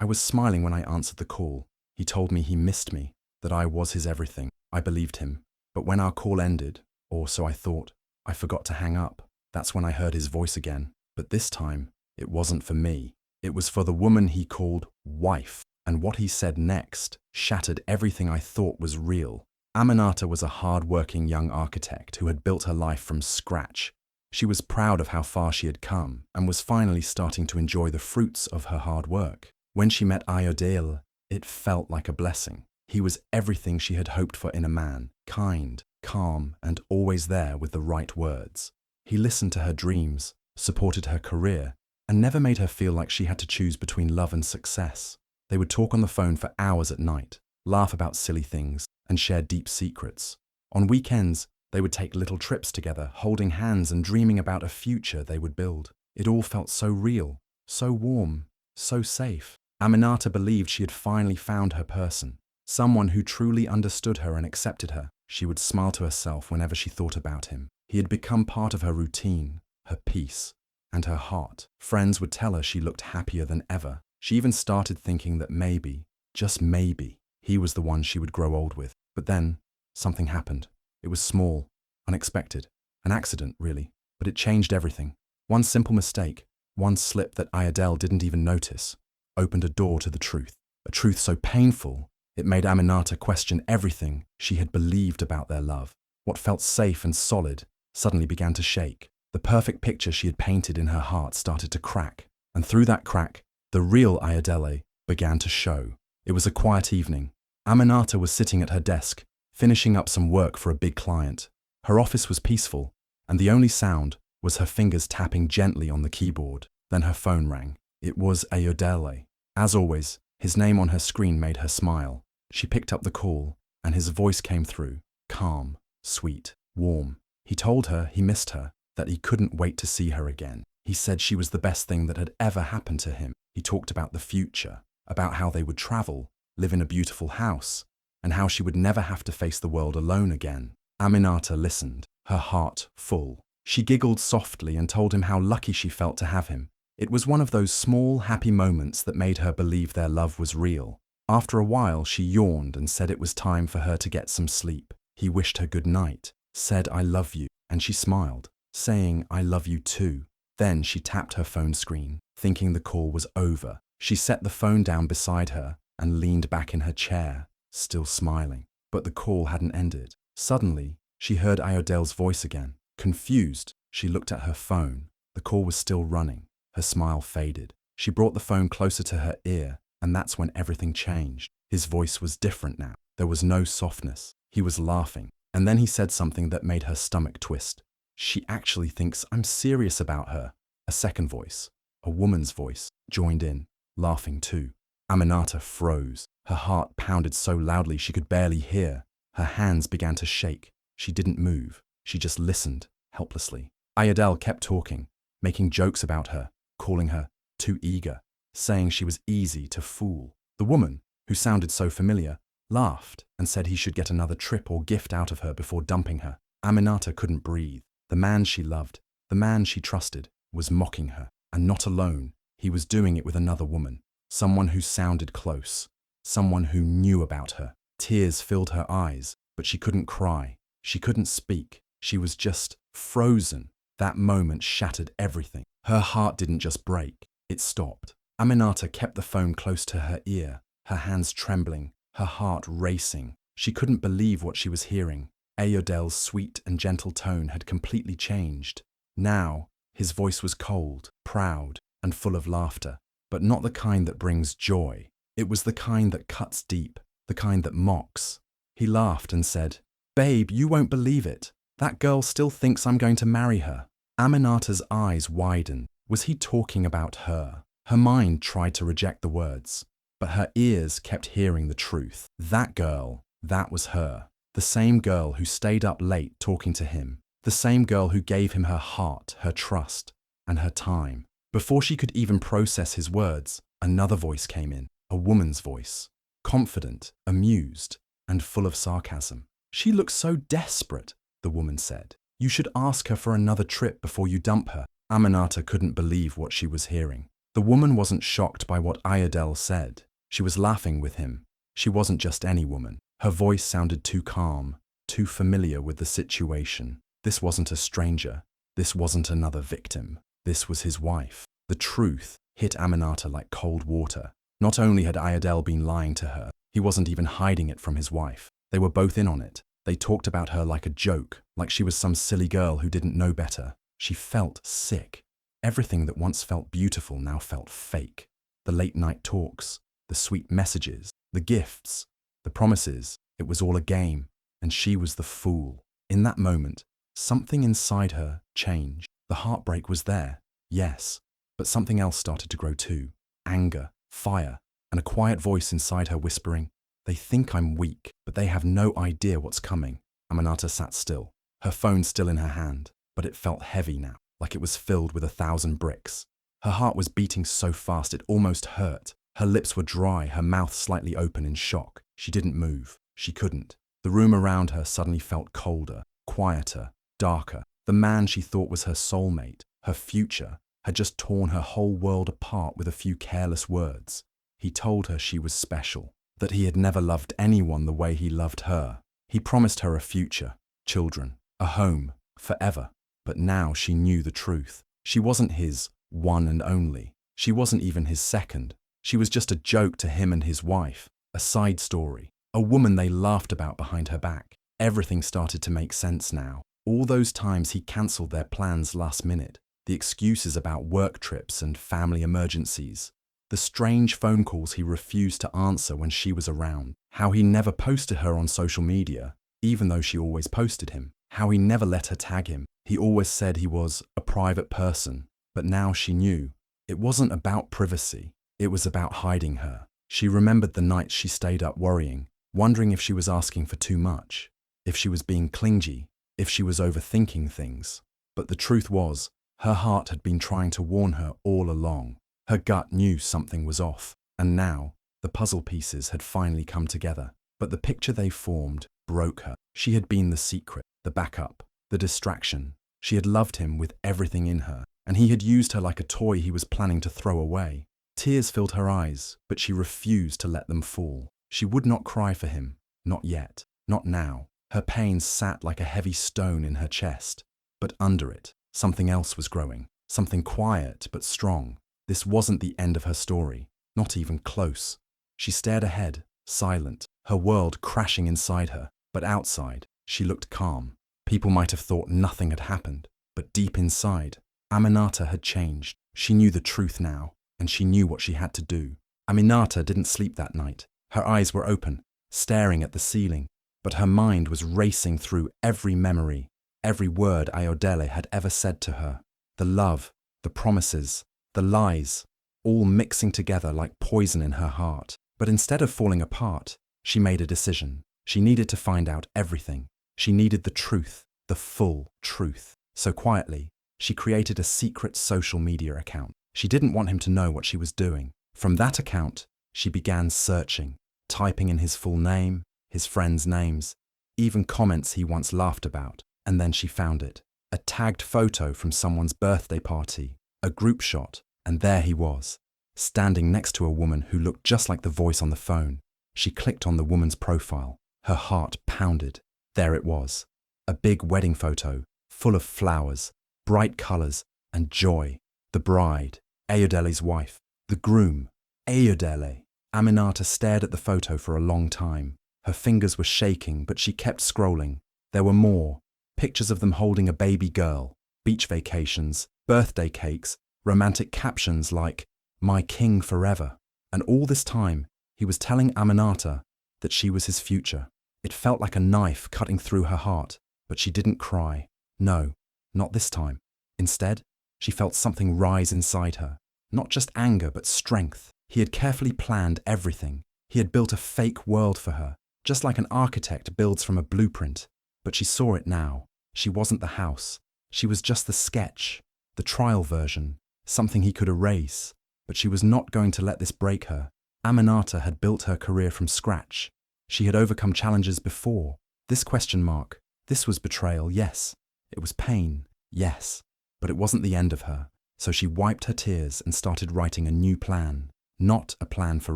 I was smiling when I answered the call. He told me he missed me, that I was his everything. I believed him. But when our call ended, or so I thought, I forgot to hang up. That's when I heard his voice again. But this time, it wasn't for me. It was for the woman he called wife. And what he said next shattered everything I thought was real. Aminata was a hard-working young architect who had built her life from scratch. She was proud of how far she had come and was finally starting to enjoy the fruits of her hard work. When she met Ayodele, it felt like a blessing. He was everything she had hoped for in a man, kind, calm, and always there with the right words. He listened to her dreams, supported her career, and never made her feel like she had to choose between love and success. They would talk on the phone for hours at night, laugh about silly things, and share deep secrets. On weekends, they would take little trips together, holding hands and dreaming about a future they would build. It all felt so real, so warm, so safe. Aminata believed she had finally found her person, someone who truly understood her and accepted her. She would smile to herself whenever she thought about him. He had become part of her routine, her peace, and her heart. Friends would tell her she looked happier than ever. She even started thinking that maybe, just maybe, he was the one she would grow old with. But then, something happened. It was small, unexpected, an accident, really, but it changed everything. One simple mistake, one slip that Ayodele didn't even notice, opened a door to the truth. A truth so painful, it made Aminata question everything she had believed about their love. What felt safe and solid suddenly began to shake. The perfect picture she had painted in her heart started to crack, and through that crack, the real Ayodele began to show. It was a quiet evening. Aminata was sitting at her desk, finishing up some work for a big client. Her office was peaceful, and the only sound was her fingers tapping gently on the keyboard. Then her phone rang. It was Ayodele. As always, his name on her screen made her smile. She picked up the call, and his voice came through, calm, sweet, warm. He told her he missed her, that he couldn't wait to see her again. He said she was the best thing that had ever happened to him. He talked about the future, about how they would travel, live in a beautiful house, and how she would never have to face the world alone again. Aminata listened, her heart full. She giggled softly and told him how lucky she felt to have him. It was one of those small, happy moments that made her believe their love was real. After a while, she yawned and said it was time for her to get some sleep. He wished her good night, said I love you, and she smiled, saying I love you too. Then she tapped her phone screen, thinking the call was over. She set the phone down beside her and leaned back in her chair, still smiling. But the call hadn't ended. Suddenly, she heard Ayodele's voice again. Confused, she looked at her phone. The call was still running. Her smile faded. She brought the phone closer to her ear, and that's when everything changed. His voice was different now. There was no softness. He was laughing. And then he said something that made her stomach twist. She actually thinks I'm serious about her. A second voice, a woman's voice, joined in, laughing too. Aminata froze. Her heart pounded so loudly she could barely hear. Her hands began to shake. She didn't move. She just listened, helplessly. Ayodele kept talking, making jokes about her, calling her too eager, saying she was easy to fool. The woman, who sounded so familiar, laughed and said he should get another trip or gift out of her before dumping her. Aminata couldn't breathe. The man she loved, the man she trusted, was mocking her. And not alone, he was doing it with another woman, someone who sounded close, someone who knew about her. Tears filled her eyes, but she couldn't cry. She couldn't speak. She was just frozen. That moment shattered everything. Her heart didn't just break, it stopped. Aminata kept the phone close to her ear, her hands trembling, her heart racing. She couldn't believe what she was hearing. Ayodele's sweet and gentle tone had completely changed. Now, his voice was cold, proud, and full of laughter, but not the kind that brings joy. It was the kind that cuts deep, the kind that mocks. He laughed and said, "Babe, you won't believe it. That girl still thinks I'm going to marry her." Aminata's eyes widened. Was he talking about her? Her mind tried to reject the words, but her ears kept hearing the truth. That girl, that was her. The same girl who stayed up late talking to him. The same girl who gave him her heart, her trust, and her time. Before she could even process his words, another voice came in, a woman's voice, confident, amused, and full of sarcasm. "She looks so desperate," the woman said. "You should ask her for another trip before you dump her." Aminata couldn't believe what she was hearing. The woman wasn't shocked by what Ayodele said. She was laughing with him. She wasn't just any woman. Her voice sounded too calm, too familiar with the situation. This wasn't a stranger. This wasn't another victim. This was his wife. The truth hit Aminata like cold water. Not only had Ayodele been lying to her, he wasn't even hiding it from his wife. They were both in on it. They talked about her like a joke, like she was some silly girl who didn't know better. She felt sick. Everything that once felt beautiful now felt fake. The late-night talks, the sweet messages, the gifts, the promises. It was all a game, and she was the fool. In that moment, something inside her changed. The heartbreak was there, yes, but something else started to grow too. Anger, fire, and a quiet voice inside her whispering, "They think I'm weak, but they have no idea what's coming." Aminata sat still, her phone still in her hand, but it felt heavy now, like it was filled with 1,000 bricks. Her heart was beating so fast it almost hurt. Her lips were dry, her mouth slightly open in shock. She didn't move. She couldn't. The room around her suddenly felt colder, quieter, darker. The man she thought was her soulmate, her future, had just torn her whole world apart with a few careless words. He told her she was special, that he had never loved anyone the way he loved her. He promised her a future, children, a home, forever. But now she knew the truth. She wasn't his one and only. She wasn't even his second. She was just a joke to him and his wife, a side story, a woman they laughed about behind her back. Everything started to make sense now. All those times he cancelled their plans last minute, the excuses about work trips and family emergencies, the strange phone calls he refused to answer when she was around, how he never posted her on social media, even though she always posted him, how he never let her tag him. He always said he was a private person, but now she knew. It wasn't about privacy, it was about hiding her. She remembered the nights she stayed up worrying, wondering if she was asking for too much, if she was being clingy, if she was overthinking things. But the truth was, her heart had been trying to warn her all along. Her gut knew something was off, and now the puzzle pieces had finally come together. But the picture they formed broke her. She had been the secret, the backup, the distraction. She had loved him with everything in her, and he had used her like a toy he was planning to throw away. Tears filled her eyes, but she refused to let them fall. She would not cry for him, not yet, not now. Her pain sat like a heavy stone in her chest, but under it, something else was growing, something quiet but strong. This wasn't the end of her story, not even close. She stared ahead, silent, her world crashing inside her, but outside, she looked calm. People might have thought nothing had happened, but deep inside, Aminata had changed. She knew the truth now, and she knew what she had to do. Aminata didn't sleep that night. Her eyes were open, staring at the ceiling, but her mind was racing through every memory, every word Ayodele had ever said to her. The love, the promises, the lies, all mixing together like poison in her heart. But instead of falling apart, she made a decision. She needed to find out everything. She needed the truth, the full truth. So quietly, she created a secret social media account. She didn't want him to know what she was doing. From that account, she began searching, typing in his full name, his friends' names, even comments he once laughed about. And then she found it. A tagged photo from someone's birthday party, a group shot, and there he was, standing next to a woman who looked just like the voice on the phone. She clicked on the woman's profile. Her heart pounded. There it was, a big wedding photo, full of flowers, bright colors, and joy. The bride, Ayodele's wife. The groom, Ayodele. Aminata stared at the photo for a long time. Her fingers were shaking, but she kept scrolling. There were more. Pictures of them holding a baby girl, beach vacations, birthday cakes, romantic captions like, "My king forever." And all this time, he was telling Aminata that she was his future. It felt like a knife cutting through her heart, but she didn't cry. No, not this time. Instead, she felt something rise inside her. Not just anger, but strength. He had carefully planned everything. He had built a fake world for her, just like an architect builds from a blueprint. But she saw it now. She wasn't the house. She was just the sketch, the trial version, something he could erase. But she was not going to let this break her. Aminata had built her career from scratch. She had overcome challenges before. This question mark, this was betrayal, yes. It was pain, yes. But it wasn't the end of her. So she wiped her tears and started writing a new plan. Not a plan for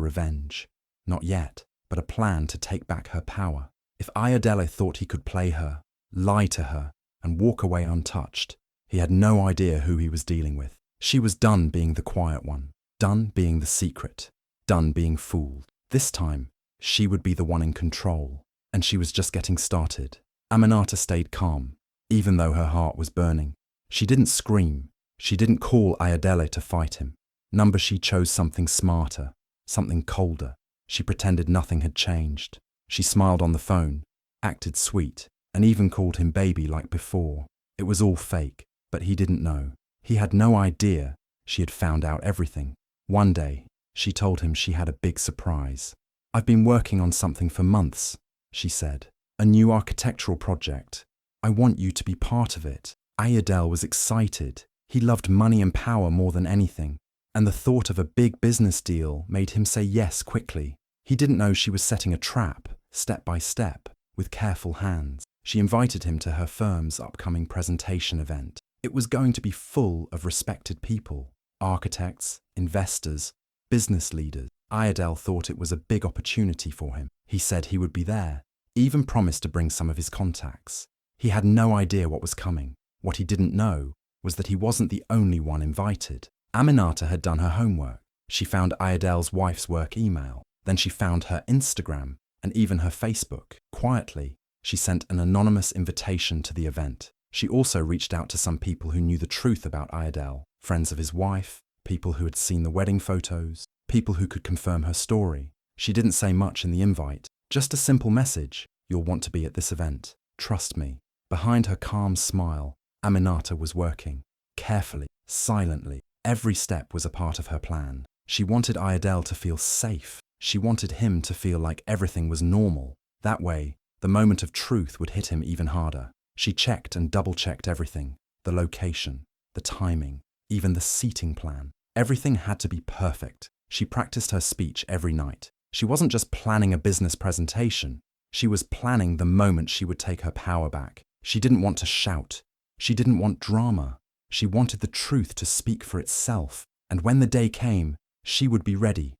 revenge. Not yet, but a plan to take back her power. If Ayodele thought he could play her, lie to her, and walk away untouched, he had no idea who he was dealing with. She was done being the quiet one, done being the secret, done being fooled. This time, she would be the one in control, and she was just getting started. Aminata stayed calm, even though her heart was burning. She didn't scream. She didn't call Ayodele to fight him. She chose something smarter, something colder. She pretended nothing had changed. She smiled on the phone, acted sweet, and even called him baby like before. It was all fake, but he didn't know. He had no idea she had found out everything. One day, she told him she had a big surprise. "I've been working on something for months," she said. "A new architectural project. I want you to be part of it." Ayodele was excited. He loved money and power more than anything, and the thought of a big business deal made him say yes quickly. He didn't know she was setting a trap, step by step, with careful hands. She invited him to her firm's upcoming presentation event. It was going to be full of respected people, architects, investors, business leaders. Ayodele thought it was a big opportunity for him. He said he would be there, even promised to bring some of his contacts. He had no idea what was coming. What he didn't know was that he wasn't the only one invited. Aminata had done her homework. She found Ayodele's wife's work email. Then she found her Instagram and even her Facebook. Quietly, she sent an anonymous invitation to the event. She also reached out to some people who knew the truth about Ayodele, friends of his wife, people who had seen the wedding photos, people who could confirm her story. She didn't say much in the invite, just a simple message: "You'll want to be at this event. Trust me." Behind her calm smile, Aminata was working. Carefully, silently. Every step was a part of her plan. She wanted Ayodele to feel safe. She wanted him to feel like everything was normal. That way, the moment of truth would hit him even harder. She checked and double-checked everything. The location, the timing, even the seating plan. Everything had to be perfect. She practiced her speech every night. She wasn't just planning a business presentation. She was planning the moment she would take her power back. She didn't want to shout. She didn't want drama. She wanted the truth to speak for itself. And when the day came, she would be ready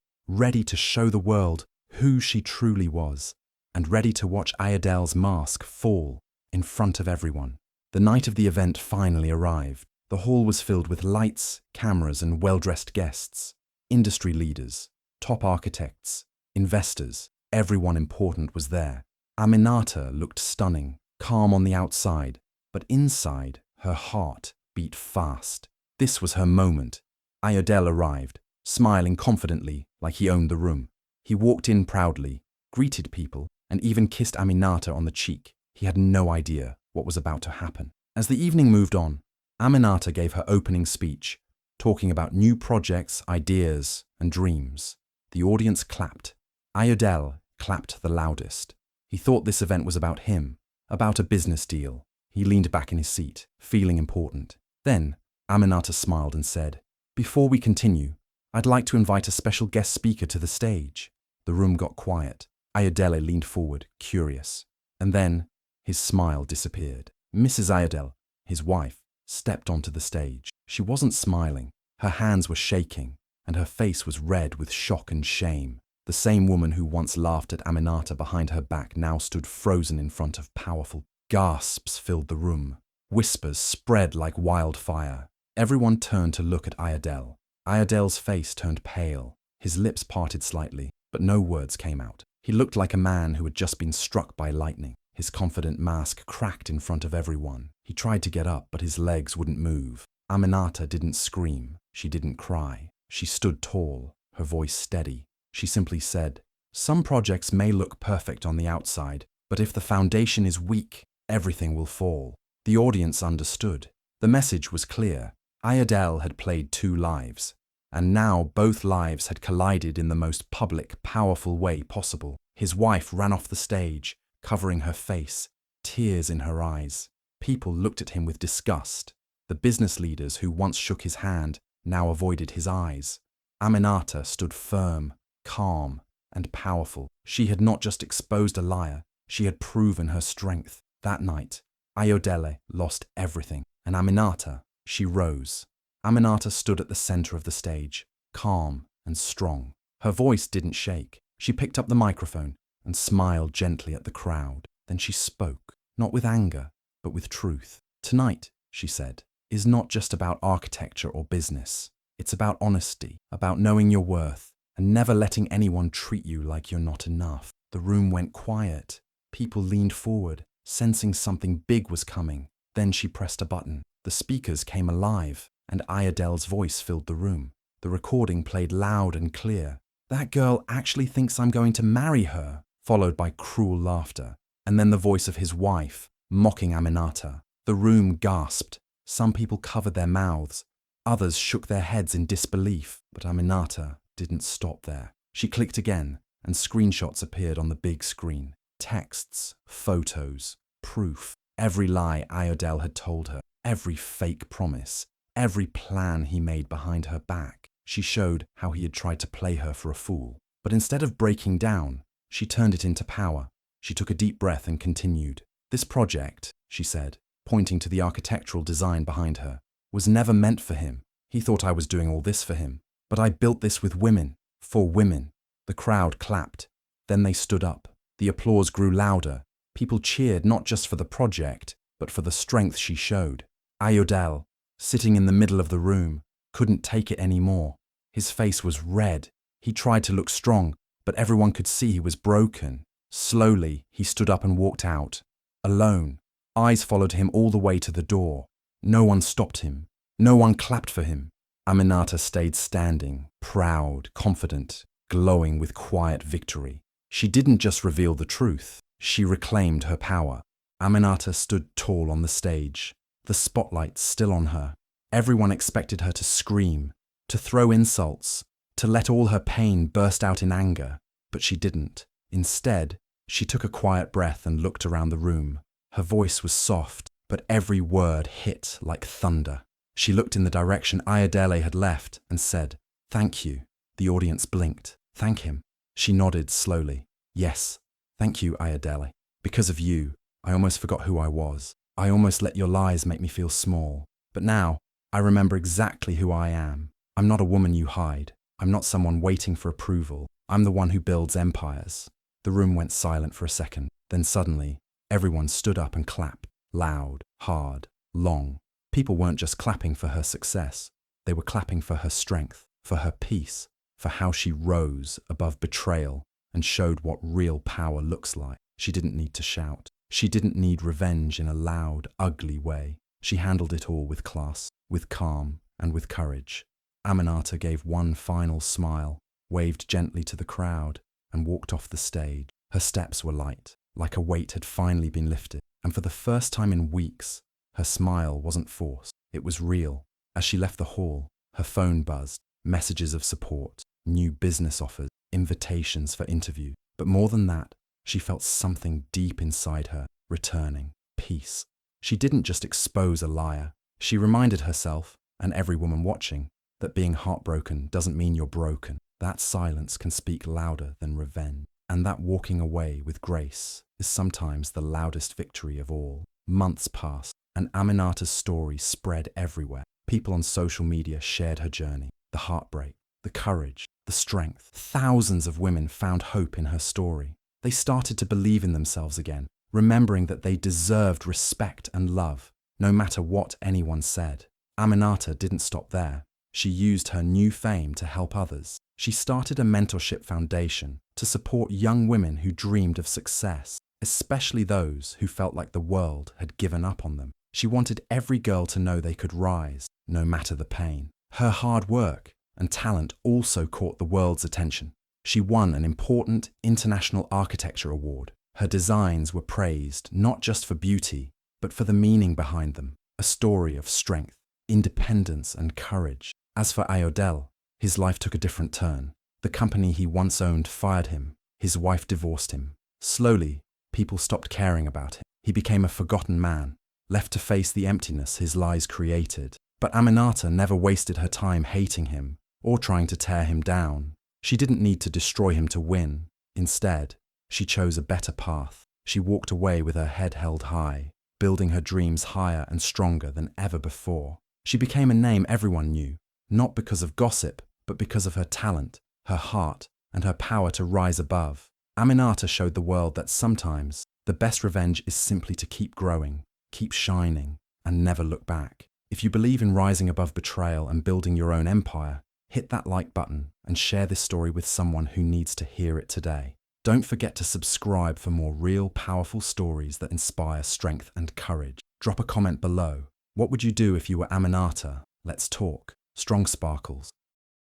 to show the world who she truly was, and ready to watch Ayodele's mask fall in front of everyone. The night of the event finally arrived. The hall was filled with lights, cameras, and well-dressed guests. Industry leaders, top architects, investors, everyone important was there. Aminata looked stunning, calm on the outside, but inside, her heart beat fast. This was her moment. Ayodele arrived, smiling confidently like he owned the room. He walked in proudly, greeted people, and even kissed Aminata on the cheek. He had no idea what was about to happen. As the evening moved on, Aminata gave her opening speech, talking about new projects, ideas, and dreams. The audience clapped. Ayodele clapped the loudest. He thought this event was about him, about a business deal. He leaned back in his seat, feeling important. Then, Aminata smiled and said, "Before we continue, I'd like to invite a special guest speaker to the stage." The room got quiet. Ayodele leaned forward, curious. And then, his smile disappeared. Mrs. Ayodele, his wife, stepped onto the stage. She wasn't smiling. Her hands were shaking, and her face was red with shock and shame. The same woman who once laughed at Aminata behind her back now stood frozen in front of powerful. Gasps filled the room. Whispers spread like wildfire. Everyone turned to look at Ayodele. Ayodele's face turned pale. His lips parted slightly, but no words came out. He looked like a man who had just been struck by lightning. His confident mask cracked in front of everyone. He tried to get up, but his legs wouldn't move. Aminata didn't scream. She didn't cry. She stood tall, her voice steady. She simply said, "Some projects may look perfect on the outside, but if the foundation is weak, everything will fall." The audience understood. The message was clear. Ayodele had played two lives, and now both lives had collided in the most public, powerful way possible. His wife ran off the stage, covering her face, tears in her eyes. People looked at him with disgust. The business leaders who once shook his hand now avoided his eyes. Aminata stood firm, calm, and powerful. She had not just exposed a liar, she had proven her strength. That night, Ayodele lost everything, and Aminata, she rose. Aminata stood at the center of the stage, calm and strong. Her voice didn't shake. She picked up the microphone and smiled gently at the crowd. Then she spoke, not with anger, but with truth. Tonight, she said, is not just about architecture or business. It's about honesty, about knowing your worth, and never letting anyone treat you like you're not enough. The room went quiet. People leaned forward, sensing something big was coming. Then she pressed a button. The speakers came alive, and Ayadel's voice filled the room. The recording played loud and clear. "That girl actually thinks I'm going to marry her," followed by cruel laughter, and then the voice of his wife, mocking Aminata. The room gasped. Some people covered their mouths. Others shook their heads in disbelief, but Aminata didn't stop there. She clicked again, and screenshots appeared on the big screen. Texts, photos, proof. Every lie Ayodele had told her, every fake promise, every plan he made behind her back. She showed how he had tried to play her for a fool. But instead of breaking down, she turned it into power. She took a deep breath and continued. "This project," she said, pointing to the architectural design behind her, "was never meant for him. He thought I was doing all this for him. But I built this with women, for women." The crowd clapped. Then they stood up. The applause grew louder. People cheered not just for the project, but for the strength she showed. Ayodele, sitting in the middle of the room, couldn't take it anymore. His face was red. He tried to look strong, but everyone could see he was broken. Slowly, he stood up and walked out. Alone, eyes followed him all the way to the door. No one stopped him. No one clapped for him. Aminata stayed standing, proud, confident, glowing with quiet victory. She didn't just reveal the truth. She reclaimed her power. Aminata stood tall on the stage, the spotlight still on her. Everyone expected her to scream, to throw insults, to let all her pain burst out in anger, but she didn't. Instead, she took a quiet breath and looked around the room. Her voice was soft, but every word hit like thunder. She looked in the direction Ayodele had left and said, "Thank you." The audience blinked. "Thank him." She nodded slowly. "Yes, thank you, Ayodele. Because of you, I almost forgot who I was. I almost let your lies make me feel small. But now, I remember exactly who I am. I'm not a woman you hide. I'm not someone waiting for approval. I'm the one who builds empires." The room went silent for a second. Then suddenly, everyone stood up and clapped. Loud, hard, long. People weren't just clapping for her success. They were clapping for her strength, for her peace, for how she rose above betrayal and showed what real power looks like. She didn't need to shout. She didn't need revenge in a loud, ugly way. She handled it all with class, with calm, and with courage. Aminata gave one final smile, waved gently to the crowd, and walked off the stage. Her steps were light, like a weight had finally been lifted. And for the first time in weeks, her smile wasn't forced. It was real. As she left the hall, her phone buzzed. Messages of support, new business offers, invitations for interviews. But more than that, she felt something deep inside her, returning, peace. She didn't just expose a liar. She reminded herself, and every woman watching, that being heartbroken doesn't mean you're broken. That silence can speak louder than revenge. And that walking away with grace is sometimes the loudest victory of all. Months passed, and Aminata's story spread everywhere. People on social media shared her journey, the heartbreak, the courage, the strength. Thousands of women found hope in her story. They started to believe in themselves again, remembering that they deserved respect and love, no matter what anyone said. Aminata didn't stop there. She used her new fame to help others. She started a mentorship foundation to support young women who dreamed of success, especially those who felt like the world had given up on them. She wanted every girl to know they could rise, no matter the pain. Her hard work and talent also caught the world's attention. She won an important international architecture award. Her designs were praised not just for beauty, but for the meaning behind them, a story of strength, independence, and courage. As for Ayodele, his life took a different turn. The company he once owned fired him. His wife divorced him. Slowly, people stopped caring about him. He became a forgotten man, left to face the emptiness his lies created. But Aminata never wasted her time hating him or trying to tear him down. She didn't need to destroy him to win. Instead, she chose a better path. She walked away with her head held high, building her dreams higher and stronger than ever before. She became a name everyone knew, not because of gossip, but because of her talent, her heart, and her power to rise above. Aminata showed the world that sometimes the best revenge is simply to keep growing, keep shining, and never look back. If you believe in rising above betrayal and building your own empire, hit that like button and share this story with someone who needs to hear it today. Don't forget to subscribe for more real, powerful stories that inspire strength and courage. Drop a comment below. What would you do if you were Aminata? Let's talk. Strong sparkles.